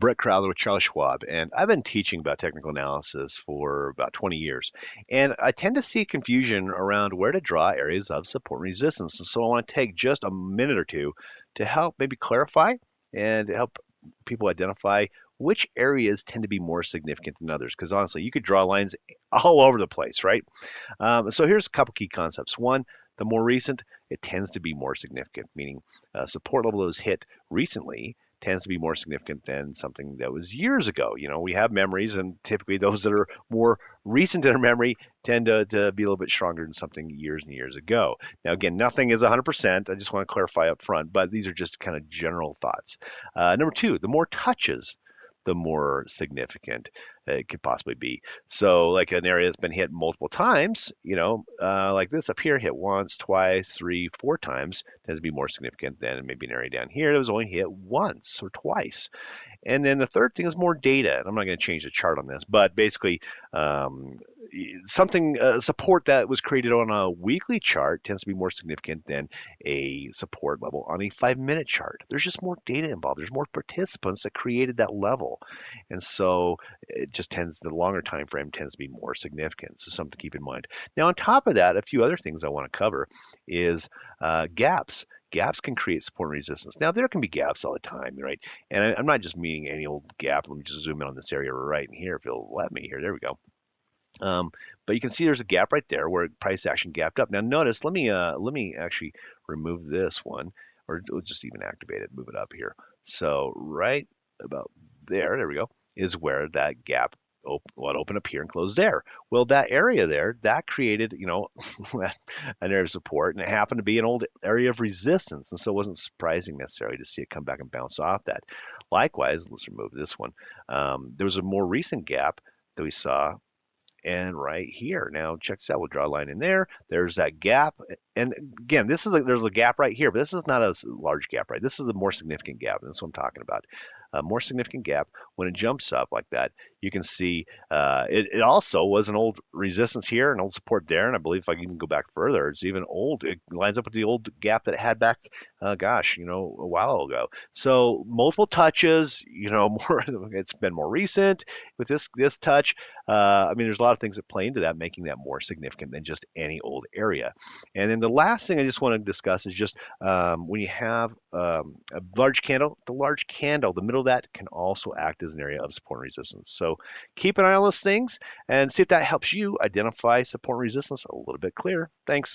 Brett Crowther with Charles Schwab, and I've been teaching about technical analysis for about 20 years. And I tend to see confusion around where to draw areas of support and resistance. And so I want to take just a minute or two to help maybe clarify and help people identify which areas tend to be more significant than others. Because honestly, you could draw lines all over the place, right? So here's a couple key concepts. One, the more recent, it tends to be more significant, meaning support level that was hit recently tends to be more significant than something that was years ago. You know, we have memories, and typically those that are more recent in our memory tend to be a little bit stronger than something years and years ago. Now, again, nothing is 100%. I just want to clarify up front, but these are just kind of general thoughts. Number two, the more touches, the more significant it could possibly be. So like an area that's been hit multiple times, like this up here, hit once, twice, three, four times, tends to be more significant than maybe an area down here that was only hit once or twice. And then the third thing is more data. And I'm not going to change the chart on this, but basically support that was created on a weekly chart tends to be more significant than a support level on a 5-minute chart. There's just more data involved. There's more participants that created that level. And so it just tends, the longer time frame tends to be more significant. So something to keep in mind. Now on top of that, a few other things I want to cover is gaps. Gaps can create support and resistance. Now, there can be gaps all the time, right? And I'm not just meaning any old gap. Let me just zoom in on this area right in here if you'll let me here. There we go. But you can see there's a gap right there where price action gapped up. Now, notice, let me actually remove this one, or just even activate it, move it up here. So right about there we go, is where that gap open up here and close there. Well, that area there, that created, an area of support, and it happened to be an old area of resistance, and so it wasn't surprising necessarily to see it come back and bounce off that. Likewise, let's remove this one. There was a more recent gap that we saw, and right here. Now, check this out. We'll draw a line in there. There's that gap. And again, there's a gap right here, but this is not a large gap, right? This is a more significant gap, and that's what I'm talking about. A more significant gap, when it jumps up like that, you can see it also was an old resistance here, an old support there, and I believe if I can go back further, it's even old. It lines up with the old gap that it had back, a while ago. So multiple touches, more. It's been more recent with this touch. There's a lot of things that play into that, making that more significant than just any old area. And then the last thing I just want to discuss is just when you have a large candle, the middle of that can also act as an area of support and resistance. So keep an eye on those things and see if that helps you identify support and resistance a little bit clearer. Thanks.